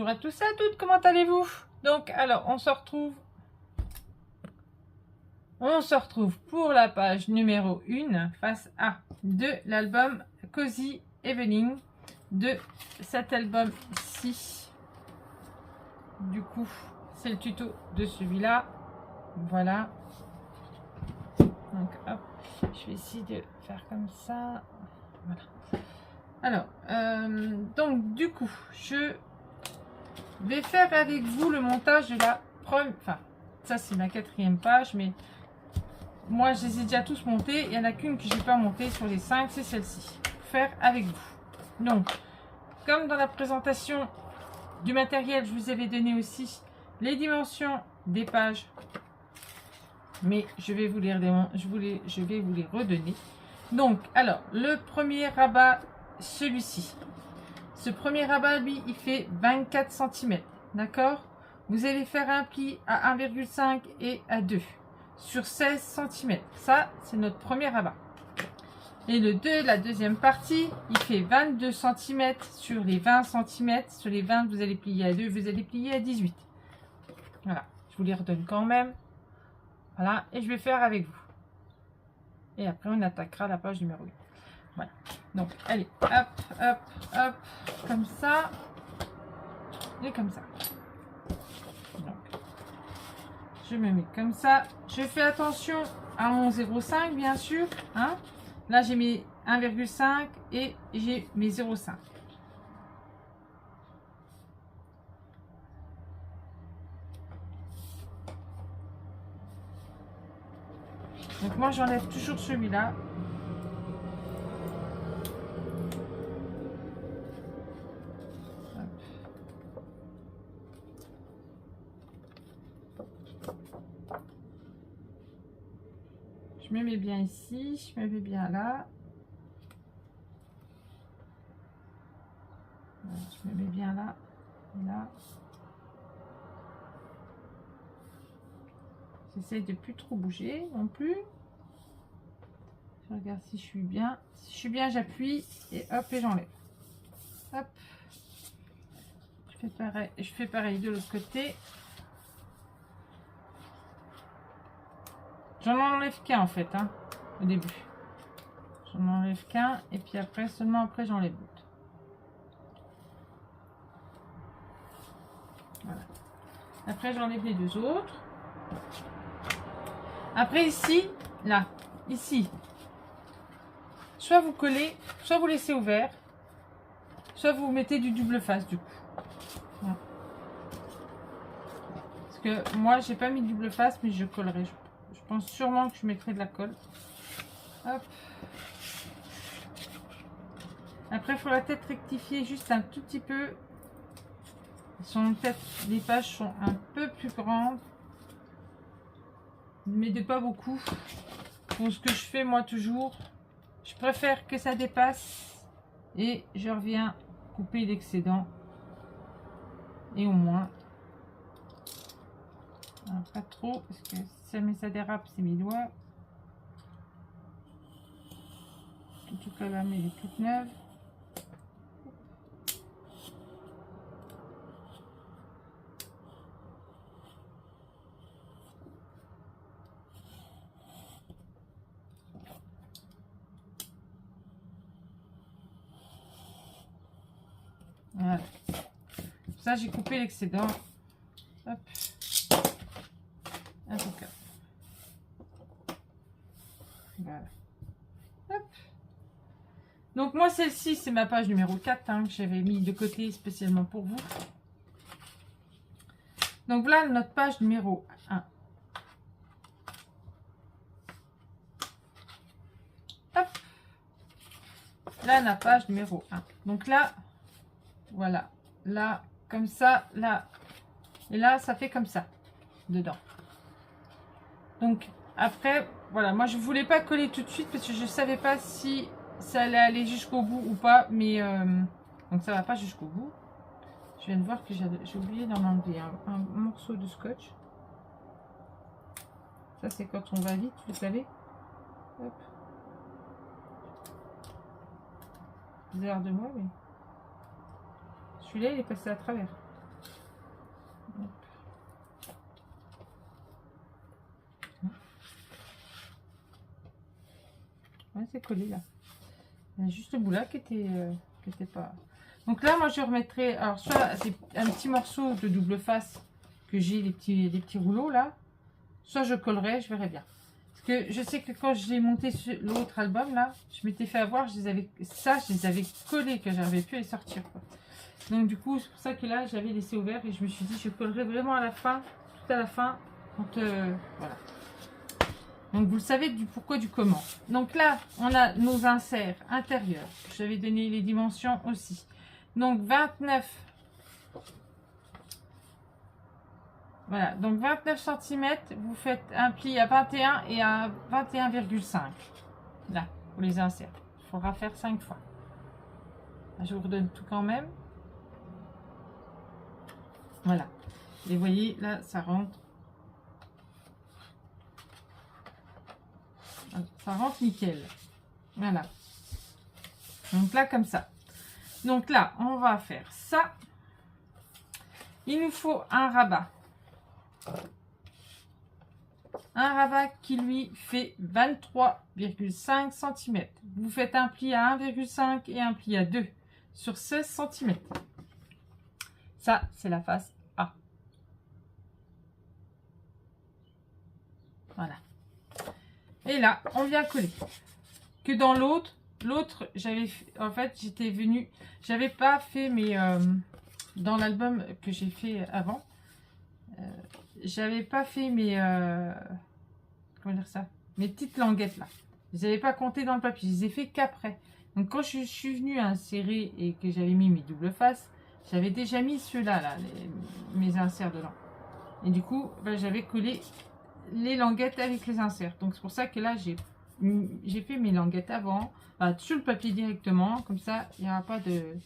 Bonjour à tous et à toutes, comment allez-vous? Donc, alors, on se retrouve pour la page numéro 1 face A de l'album Cozy Evening, de cet album-ci. Du coup, c'est le tuto de celui-là. Voilà. Donc, hop, je vais essayer de faire comme ça. Voilà. Alors, donc, du coup, je vais faire avec vous le montage de la première. Enfin, ça, c'est ma 4e page, mais moi, je les ai déjà tous montés. Il n'y en a qu'une que je n'ai pas montée sur les 5, c'est celle-ci. Faire avec vous. Donc, comme dans la présentation du matériel, je vous avais donné aussi les dimensions des pages. Mais je vais vous les redonner. Donc, alors, le premier rabat, celui-ci. Ce premier rabat, lui, il fait 24 cm. D'accord? Vous allez faire un pli à 1,5 et à 2 sur 16 cm. Ça, c'est notre premier rabat. Et la deuxième partie, il fait 22 cm sur les 20 cm. Sur les 20, vous allez plier à 2, vous allez plier à 18. Voilà, je vous les redonne quand même. Voilà, et je vais faire avec vous. Et après, on attaquera la page numéro 1. Voilà. Donc, allez, hop, hop, hop, comme ça. Et comme ça. Donc, je me mets comme ça. Je fais attention à mon 0,5, bien sûr. Hein. Là, j'ai mes 1,5 et j'ai mes 0,5. Donc, moi, j'enlève toujours celui-là. Je me mets bien ici, je me mets bien là. Je me mets bien là et là. J'essaie de plus trop bouger non plus. Je regarde si je suis bien. Si je suis bien, j'appuie et hop, et j'enlève. Hop. Je fais pareil de l'autre côté. J'en enlève qu'un en fait, hein, au début. J'en enlève qu'un et puis après, seulement après, j'enlève l'autre. Voilà. Après, j'enlève les deux autres. Après, ici, là, ici, soit vous collez, soit vous laissez ouvert, soit vous mettez du double face du coup. Voilà. Parce que moi, j'ai pas mis de double face, mais je collerai. Je pense sûrement que je mettrai de la colle. Hop. Après, il faudra peut-être rectifier juste un tout petit peu. Les pages sont un peu plus grandes, mais de pas beaucoup. Pour ce que je fais moi toujours, je préfère que ça dépasse et je reviens couper l'excédent. Et au moins, alors, pas trop parce que si ça dérape, c'est mes doigts. En tout cas là, mais elle est toute neuve. Voilà. Ça, j'ai coupé l'excédent. Hop. Un tout cas. Voilà. Hop. Donc moi, celle-ci, c'est ma page numéro 4 hein, que j'avais mis de côté spécialement pour vous. Donc voilà notre page numéro 1. Hop. Là, la page numéro 1. Donc là, voilà. Là, comme ça, là. Et là, ça fait comme ça, dedans. Donc, après, voilà. Moi, je ne voulais pas coller tout de suite parce que je ne savais pas si ça allait aller jusqu'au bout ou pas. Mais, donc, ça ne va pas jusqu'au bout. Je viens de voir que j'ai oublié d'en enlever un morceau de scotch. Ça, c'est quand on va vite, vous savez. Hop. Bizarre de moi, mais celui-là, il est passé à travers. collé là. Il y a juste le bout là qui était pas... Donc là, moi, je remettrai... Alors, soit c'est un petit morceau de double face que j'ai, les petits rouleaux là. Soit je collerai, je verrai bien. Parce que je sais que quand j'ai monté l'autre album là, je m'étais fait avoir, je les avais collés, que j'arrivais plus à les sortir, quoi. Donc du coup, c'est pour ça que là, j'avais laissé ouvert et je me suis dit, je collerai vraiment à la fin, tout à la fin, quand... voilà. Donc vous le savez du pourquoi, du comment. Donc là, on a nos inserts intérieurs. J'avais donné les dimensions aussi. Donc 29. Voilà, donc 29 cm, vous faites un pli à 21 et à 21,5. Là, pour les inserts. Il faudra faire 5 fois. Je vous redonne tout quand même. Voilà. Et vous voyez, là, ça rentre. Ça rentre nickel. Voilà. Donc là, comme ça. Donc là, on va faire ça. Il nous faut un rabat. Un rabat qui lui fait 23,5 cm. Vous faites un pli à 1,5 et un pli à 2 sur 16 cm. Ça, c'est la face A. Voilà. Et là, on vient coller. Que dans l'autre, j'avais, en fait, j'étais venue, j'avais pas fait mes, dans l'album que j'ai fait avant, j'avais pas fait mes, comment dire ça, mes petites languettes là. Je les avais pas comptées dans le papier, je les ai fait qu'après. Donc quand je suis venue insérer et que j'avais mis mes doubles faces, j'avais déjà mis ceux-là, là, mes inserts dedans. Et du coup, ben, j'avais collé les languettes avec les inserts. Donc c'est pour ça que là, j'ai fait mes languettes avant, sur le papier directement, comme ça, il n'y aura pas de...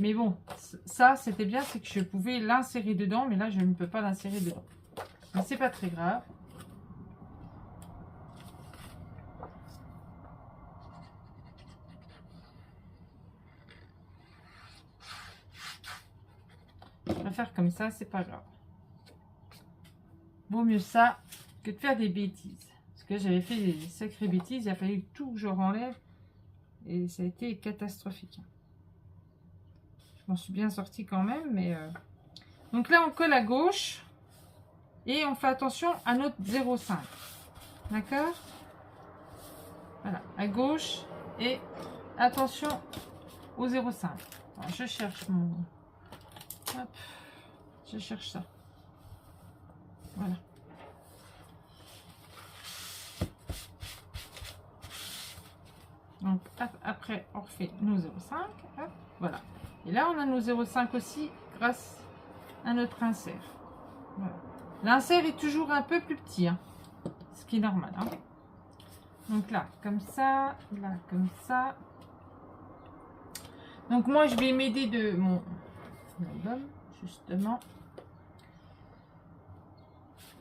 Mais bon, ça, c'était bien, c'est que je pouvais l'insérer dedans, mais là, je ne peux pas l'insérer dedans. Mais c'est pas très grave. Je vais faire comme ça, c'est pas grave. Vaut mieux ça que de faire des bêtises. Parce que j'avais fait des sacrées bêtises, il a fallu tout que je renlève. Et ça a été catastrophique. Je m'en suis bien sortie quand même, mais... Donc là, on colle à gauche. Et on fait attention à notre 0,5. D'accord? Voilà, à gauche. Et attention au 0,5. Alors, je cherche mon... Hop, je cherche ça. Voilà. Donc, hop, après, on refait nos 0,5. Voilà. Et là, on a nos 0,5 aussi grâce à notre insert. Voilà. L'insert est toujours un peu plus petit, hein, ce qui est normal. Hein. Donc là, comme ça, là, comme ça. Donc moi, je vais m'aider de mon album, justement.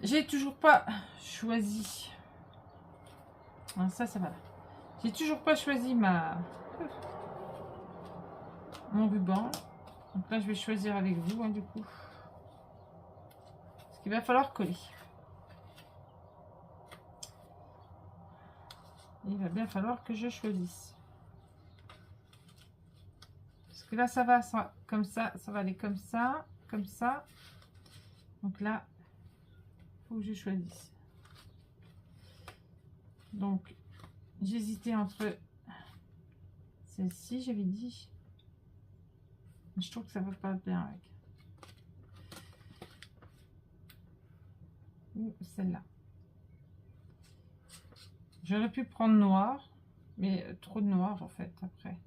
J'ai toujours pas choisi. Alors ça va là. J'ai toujours pas choisi mon ruban. Donc là, je vais choisir avec vous, hein, du coup. Parce qu'il va falloir coller. Il va bien falloir que je choisisse. Parce que là, ça va comme ça va aller comme ça, comme ça. Donc là, il faut que je choisisse. Donc, j'hésitais entre celle-ci, j'avais dit. Je trouve que ça va pas bien avec. Ou celle-là. J'aurais pu prendre noir, mais trop de noir en fait après.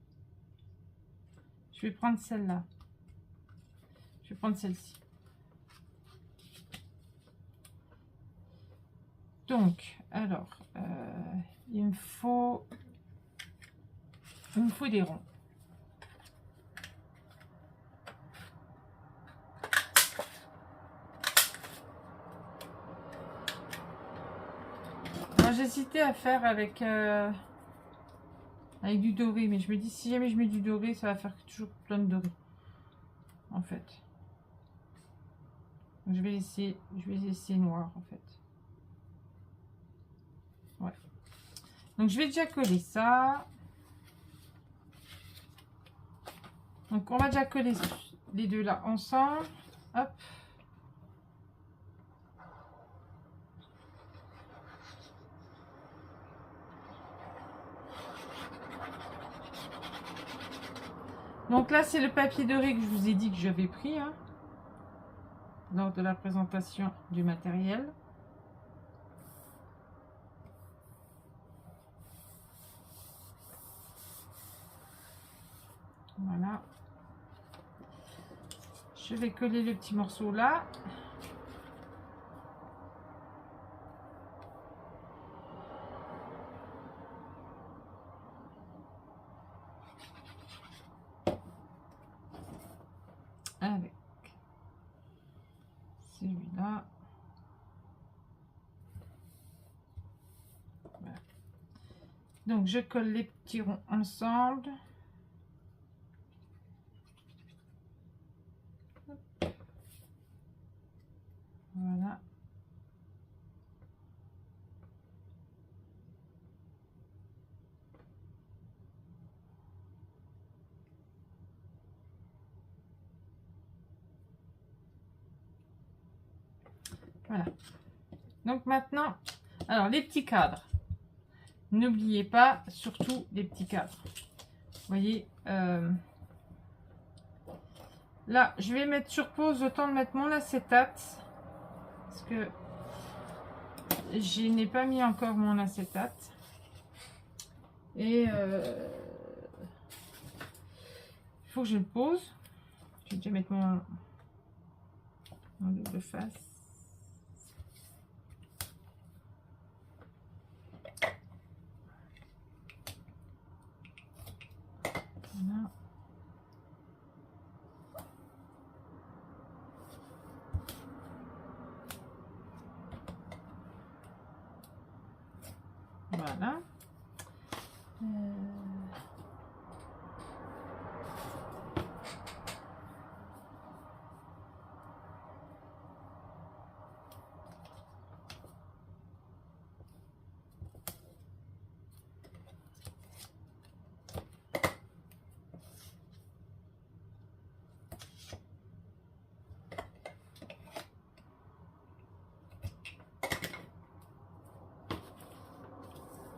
Je vais prendre celle-là. Je vais prendre celle-ci. Donc, alors, il me faut des ronds. J'hésitais à faire avec du doré, mais je me dis si jamais je mets du doré, ça va faire toujours plein de doré en fait. Donc, je vais laisser noir en fait. Ouais. Donc je vais déjà coller ça. Donc on va déjà coller les deux là ensemble. Hop. Donc là c'est le papier doré que je vous ai dit que j'avais pris hein, lors de la présentation du matériel. Voilà. Je vais coller le petit morceau là. Avec celui-là. Voilà. Donc je colle les petits ronds ensemble. Voilà. Voilà. Donc maintenant, alors les petits cadres. N'oubliez pas, surtout les petits cadres. Vous voyez, là, je vais mettre sur pause le temps de mettre mon acétate. Parce que je n'ai pas mis encore mon acétate. Et il faut que je le pose. Je vais déjà mettre mon double face. Voilà. Voilà.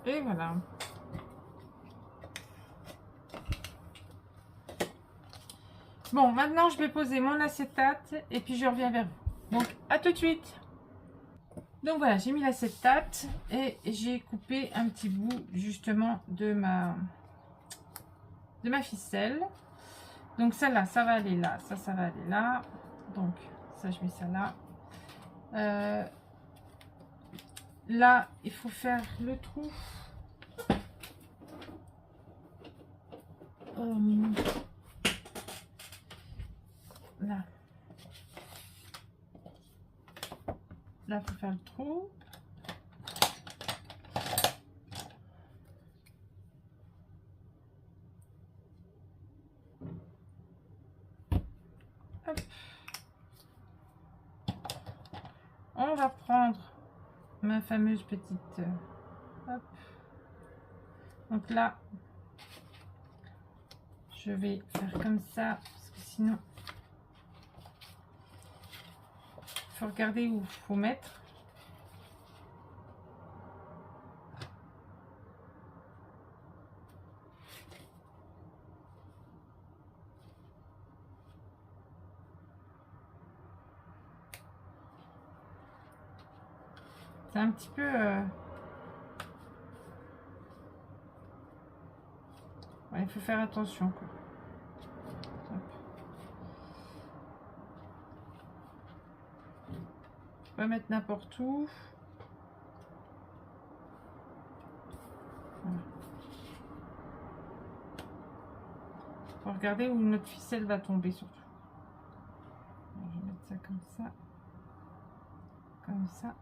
Et voilà. Bon, maintenant je vais poser mon acétate et puis je reviens vers vous. Donc, à tout de suite. Donc voilà, j'ai mis l'acétate et j'ai coupé un petit bout justement de ma ficelle. Donc celle-là, ça va aller là, ça va aller là. Donc ça, je mets ça là. Là, il faut faire le trou. Là. Là, il faut faire le trou. Hop. On va prendre ma fameuse petite... hop. Donc là, je vais faire comme ça, parce que sinon, il faut regarder où il faut mettre. C'est un petit peu... ouais, il faut faire attention, quoi. On va mettre n'importe où. Voilà. Faut regarder où notre ficelle va tomber surtout. Alors, je vais mettre ça comme ça. Comme ça.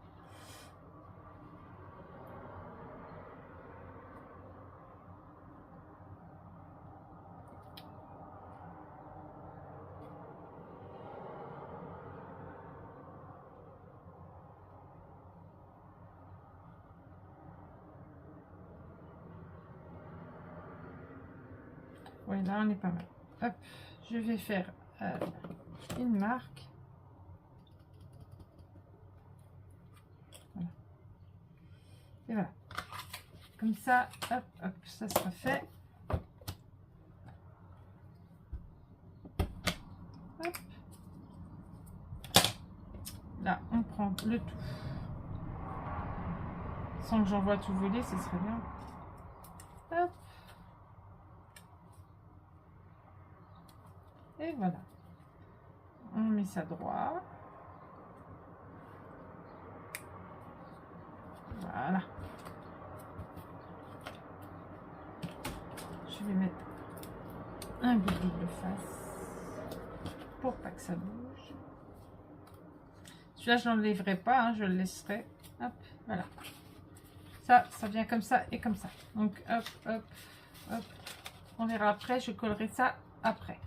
Ouais, là, on est pas mal. Hop, je vais faire une marque. Voilà. Et voilà. Comme ça, hop, hop, ça sera fait. Hop. Là, on prend le tout. Sans que j'envoie tout voler, ce serait bien. Hop. Et voilà. On met ça droit. Voilà. Je vais mettre un bout de double face pour pas que ça bouge. Celui-là, je n'enlèverai pas, hein, je le laisserai. Hop, voilà. Ça vient comme ça et comme ça. Donc, hop, hop, hop. On verra après, je collerai ça après.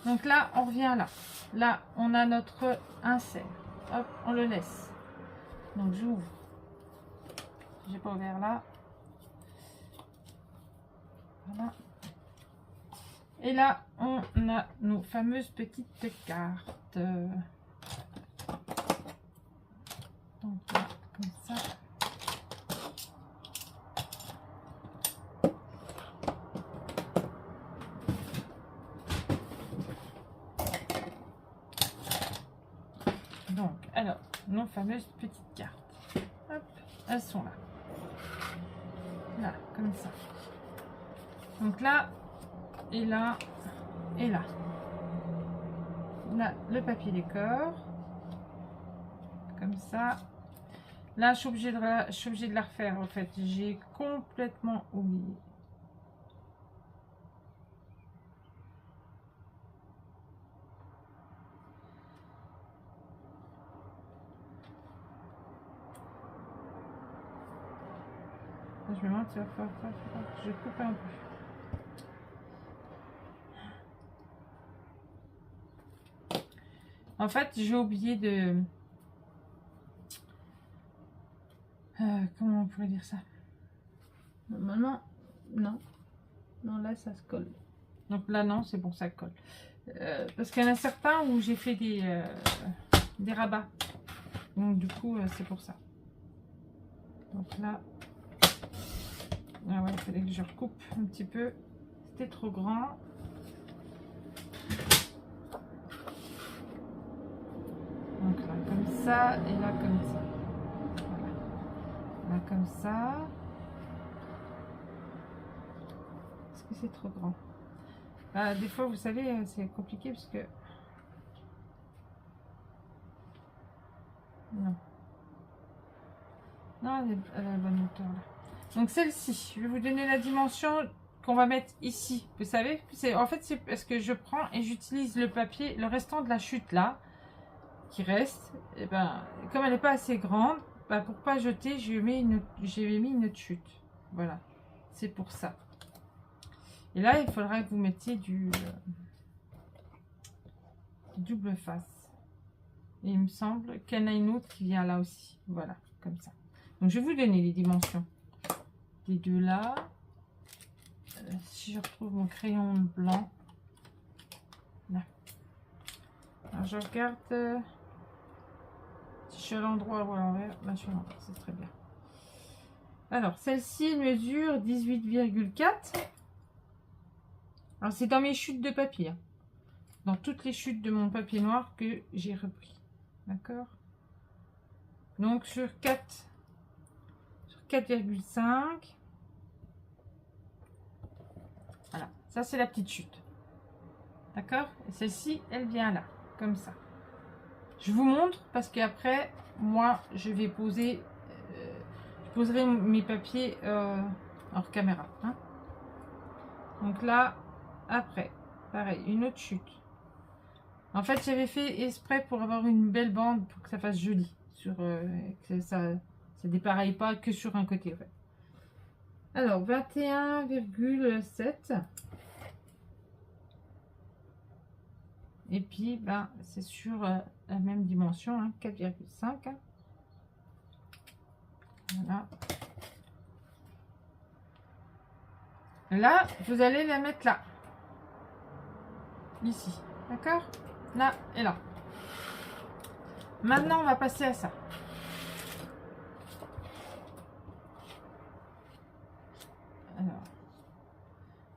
Donc là, on revient là. Là, on a notre insert. Hop, on le laisse. Donc, j'ouvre. J'ai pas ouvert là. Voilà. Et là, on a nos fameuses petites cartes. Donc, là, comme ça. Donc, alors, nos fameuses petites cartes. Hop, elles sont là. Là, comme ça. Donc là, et là, et là. Là, le papier décor. Comme ça. Là, je suis obligée de la refaire, en fait. J'ai complètement oublié. Je me demande si je coupe un peu. En fait, j'ai oublié de... comment on pourrait dire ça? Normalement, non. Non, là, ça se colle. Donc là, non, c'est bon, ça colle. Parce qu'il y en a certains où j'ai fait des rabats. Donc, du coup, c'est pour ça. Donc là... Ah ouais, il fallait que je recoupe un petit peu. C'était trop grand. Donc là, comme ça, et là, comme ça. Voilà. Là, comme ça. Est-ce que c'est trop grand? Bah, des fois, vous savez, c'est compliqué parce que... Non. Non, elle a la bonne hauteur là. Donc celle-ci, je vais vous donner la dimension qu'on va mettre ici. Vous savez, en fait, c'est parce que je prends et j'utilise le papier, le restant de la chute là, qui reste. Et ben, comme elle n'est pas assez grande, ben, pour pas jeter, j'ai mis une autre chute. Voilà, c'est pour ça. Et là, il faudra que vous mettiez du double face. Et il me semble qu'il y en a une autre qui vient là aussi. Voilà, comme ça. Donc, je vais vous donner les dimensions des deux là. Si je retrouve mon crayon blanc. Là. Alors, je regarde si je suis à l'endroit ou à l'envers. Là, je suis à l'endroit, c'est très bien. Alors, celle-ci mesure 18,4. Alors, c'est dans mes chutes de papier. Dans toutes les chutes de mon papier noir que j'ai repris. D'accord? Donc, sur 4,5. Voilà, ça c'est la petite chute. D'accord? Et celle-ci, elle vient là, comme ça. Je vous montre parce qu'après, moi, je vais poser... je poserai mes papiers hors caméra. Hein? Donc là, après, pareil, une autre chute. En fait, j'avais fait exprès pour avoir une belle bande pour que ça fasse joli. Que ça dépareille pas que sur un côté. Ouais. Alors, 21,7. Et puis, ben, c'est sur la même dimension, hein, 4,5. Hein. Voilà. Là, vous allez la mettre là. ici. D'accord? Là et là. Maintenant, on va passer à ça. Alors,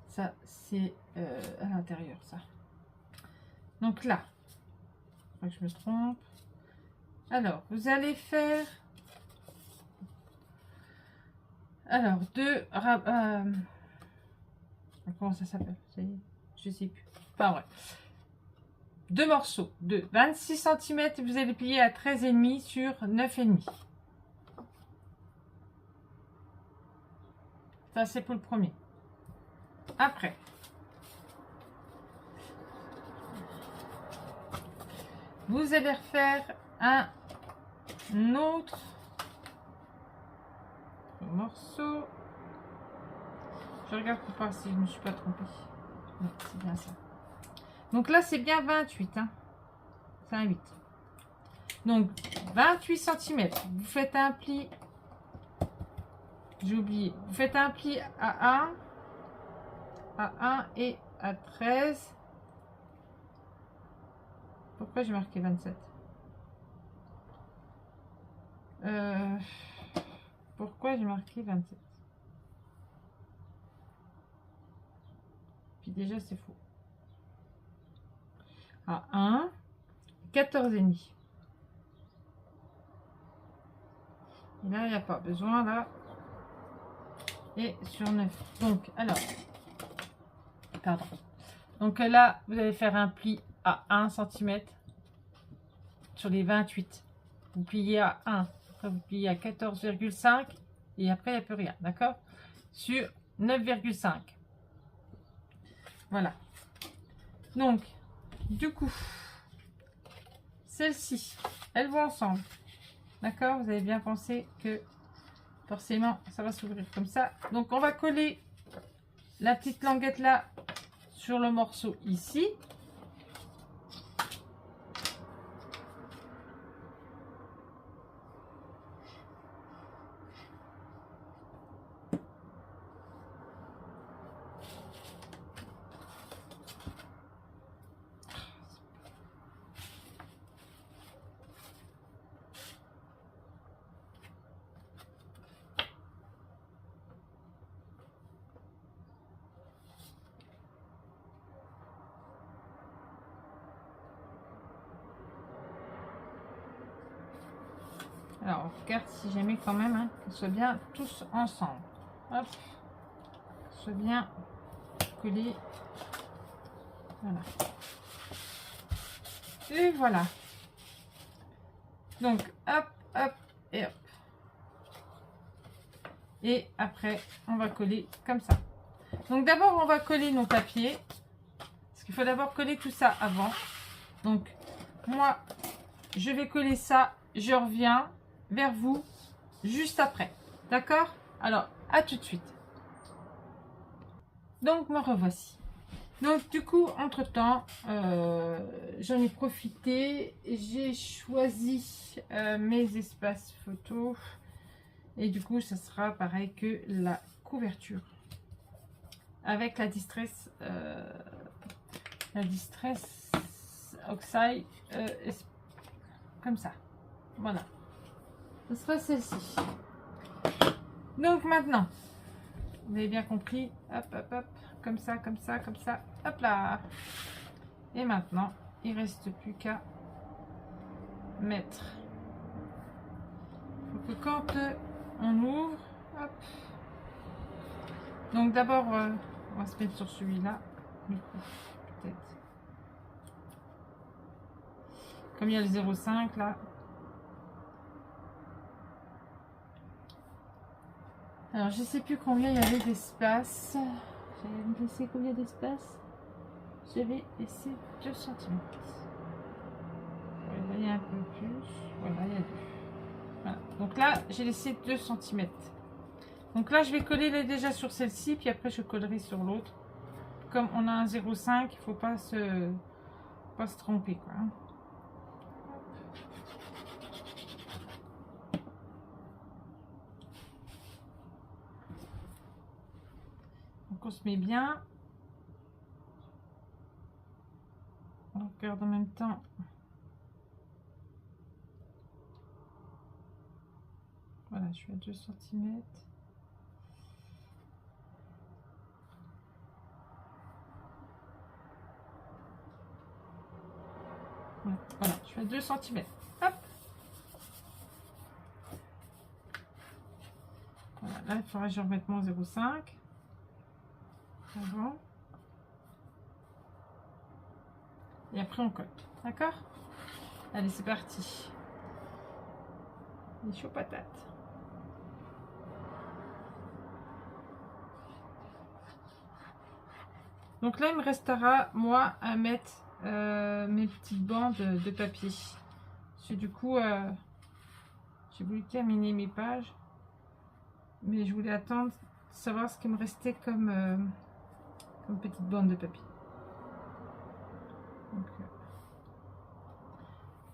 ça, c'est à l'intérieur, ça. Donc là, faut que je me trompe. Alors, vous allez faire... Alors, comment ça s'appelle? Je sais plus. Enfin, ouais. 2 morceaux de 26 cm. Vous allez plier à 13,5 sur 9,5. Ça, c'est pour le premier. Après, vous allez refaire un autre morceau. Je regarde pour voir si je ne me suis pas trompée. Non, c'est bien ça. Donc là, c'est bien 28. Hein. C'est un 8. Donc, 28 cm. Vous faites un pli. J'ai oublié. Vous faites un pli à 1 et à 13. Pourquoi j'ai marqué 27? Pourquoi j'ai marqué 27? Puis déjà, c'est faux. À 1, 14,5. Et là, il n'y a pas besoin, là. Et sur 9. Donc, alors. Pardon. Donc là, vous allez faire un pli à 1 cm sur les 28. Vous pliez à 1. Après, vous pliez à 14,5. Et après, il n'y a plus rien. D'accord? Sur 9,5. Voilà. Donc, du coup, celles-ci, elles vont ensemble. D'accord? Vous avez bien pensé que forcément, ça va s'ouvrir comme ça. Donc, on va coller la petite languette là sur le morceau ici. Alors, on regarde si jamais quand même, hein, qu'ils soient bien tous ensemble. Hop. Qu'ils soient bien collés. Voilà. Et voilà. Donc, hop, hop et hop. Et après, on va coller comme ça. Donc, d'abord, on va coller nos papiers. Parce qu'il faut d'abord coller tout ça avant. Donc, moi, je vais coller ça. Je reviens vers vous juste après. D'accord? Alors, à tout de suite. Donc, me revoici. Donc, du coup, entre-temps, j'en ai profité. J'ai choisi mes espaces photos. Et du coup, ça sera pareil que la couverture. Avec la Distress Oxide. Comme ça. Voilà. Ce sera celle-ci. Donc maintenant, vous avez bien compris. Hop, hop, hop. Comme ça, comme ça, comme ça. Hop là. Et maintenant, il ne reste plus qu'à mettre. Il faut que quand on ouvre, hop. Donc d'abord, on va se mettre sur celui-là. Peut-être. Comme il y a le 0,5 là. Alors, je sais plus combien il y avait d'espace. J'avais laissé combien d'espace? J'avais laissé 2 cm. Voilà, il y a un peu plus. Voilà, il y a 2. Voilà. Donc là, j'ai laissé 2 cm. Donc là, je vais coller déjà sur celle-ci, puis après, je collerai sur l'autre. Comme on a un 0,5, il ne faut pas se tromper, quoi. Donc on se met bien. on regarde en même temps. Voilà, je suis à 2 cm. Voilà, je suis à 2 cm. Hop. Voilà, là, il faudra que je remette mon 0,5 avant. Et après, on colle. D'accord? Allez, c'est parti. Les choux patates. Donc là, il me restera, moi, à mettre mes petites bandes de papier. Parce que du coup, j'ai voulu terminer mes pages. Mais je voulais attendre, savoir ce qui me restait comme petite bande de papier. Donc,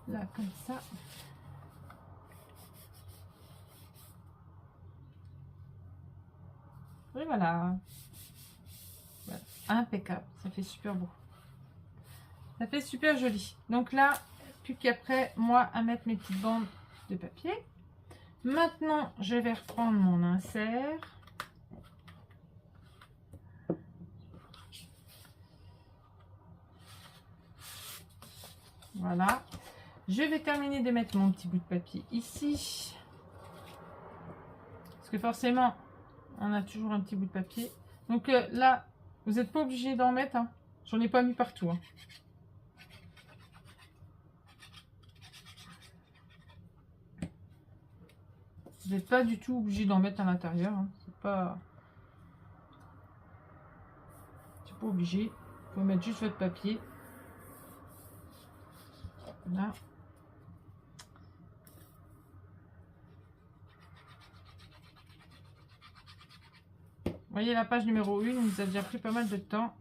là, comme ça. Et voilà. Voilà. Impeccable. Ça fait super beau. Ça fait super joli. Donc là, plus qu'après, moi, à mettre mes petites bandes de papier. Maintenant, je vais reprendre mon insert. Voilà. Je vais terminer de mettre mon petit bout de papier ici. Parce que forcément, on a toujours un petit bout de papier. Donc là, vous n'êtes pas obligé d'en mettre. Hein. J'en ai pas mis partout. Hein. Vous n'êtes pas du tout obligé d'en mettre à l'intérieur. Hein. C'est pas obligé. Il faut mettre juste votre papier. Là. Vous voyez, la page numéro 1, il nous a déjà pris pas mal de temps.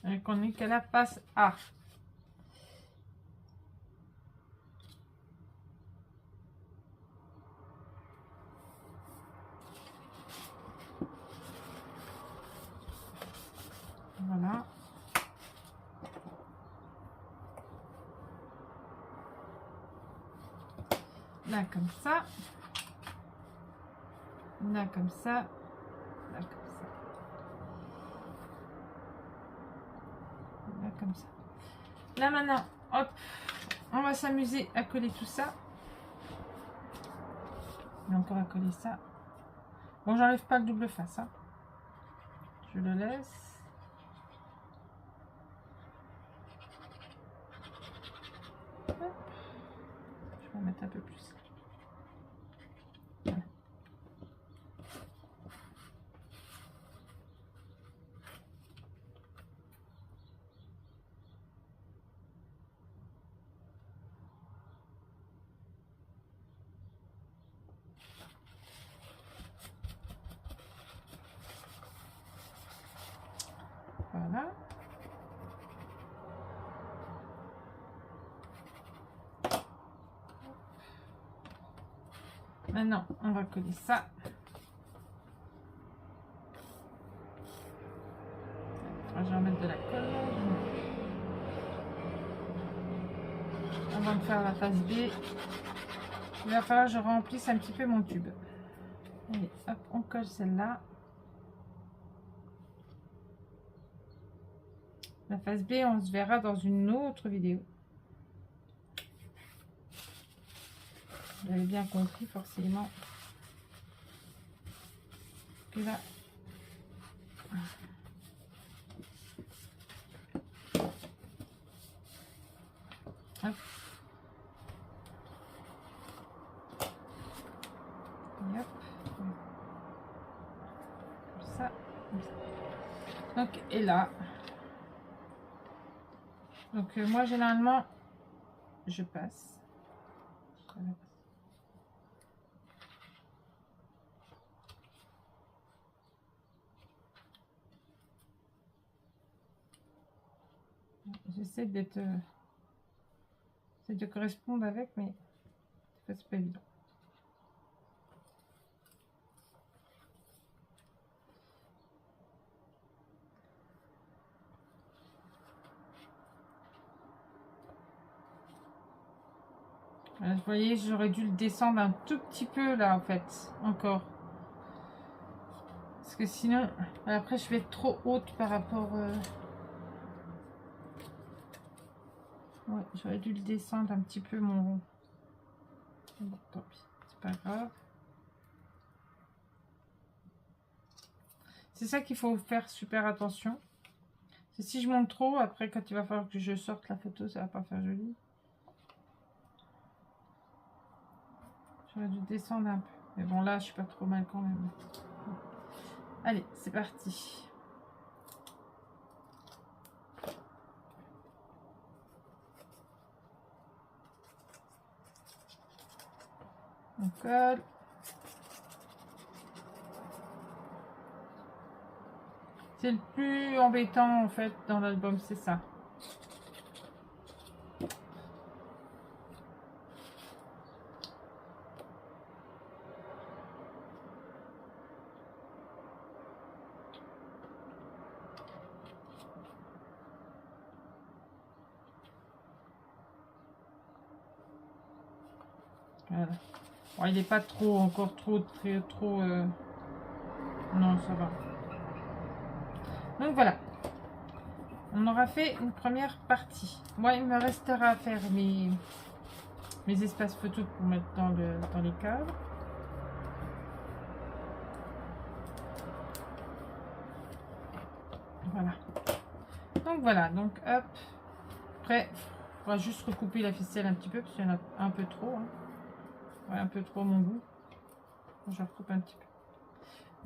Et qu'on est qu'à la face A. Voilà. Là, comme ça. Là, comme ça. Là, comme ça. Là, comme ça. Là, maintenant, hop, on va s'amuser à coller tout ça. Et encore à coller ça. Bon, j'enlève pas le double face. Hein. Je le laisse. Hop. Je vais en mettre un peu plus. Voilà. Voilà. Maintenant, on va coller ça. Je vais en mettre de la colle. Avant de faire la face B, il va falloir que je remplisse un petit peu mon tube. Allez, hop, on colle celle-là. La face B, on se verra dans une autre vidéo. Vous avez bien compris forcément que là, hop. Et hop. Comme ça. Donc, et là. Donc, moi, généralement, je passe. J'essaie d'être de correspondre avec, mais c'est pas évident. Voilà, vous voyez, j'aurais dû le descendre un tout petit peu là en fait, encore. Parce que sinon, après je vais être trop haute par rapport... Ouais, j'aurais dû le descendre un petit peu mon rond. Bon, tant pis, c'est pas grave. C'est ça qu'il faut faire super attention. Si je monte trop, après quand il va falloir que je sorte la photo, ça va pas faire joli. J'aurais dû descendre un peu. Mais bon, là, je suis pas trop mal quand même. Allez, c'est parti. On colle. C'est le plus embêtant, en fait, dans l'album, c'est ça. Voilà. Bon, il n'est pas trop, encore trop. Non, ça va. Donc voilà. On aura fait une première partie. Moi, il me restera à faire mes espaces photos pour mettre dans les cadres. Voilà. Donc voilà. Donc hop. Après, on va juste recouper la ficelle un petit peu parce qu'il y en a un peu trop. Hein. Ouais, un peu trop à mon goût. Je recoupe un petit peu.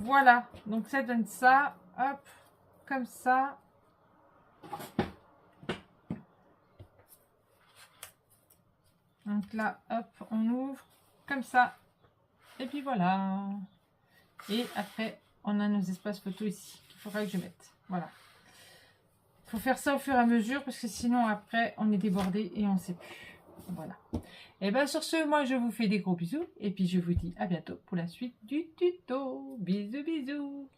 Voilà. Donc ça donne ça. Hop. Comme ça. Donc là, hop, on ouvre comme ça. Et puis voilà. Et après, on a nos espaces photos ici qu'il faudra que je mette. Voilà. Il faut faire ça au fur et à mesure parce que sinon après, on est débordé et on ne sait plus. Voilà. Et bien sur ce, moi je vous fais des gros bisous. Et puis je vous dis à bientôt pour la suite du tuto. Bisous, bisous.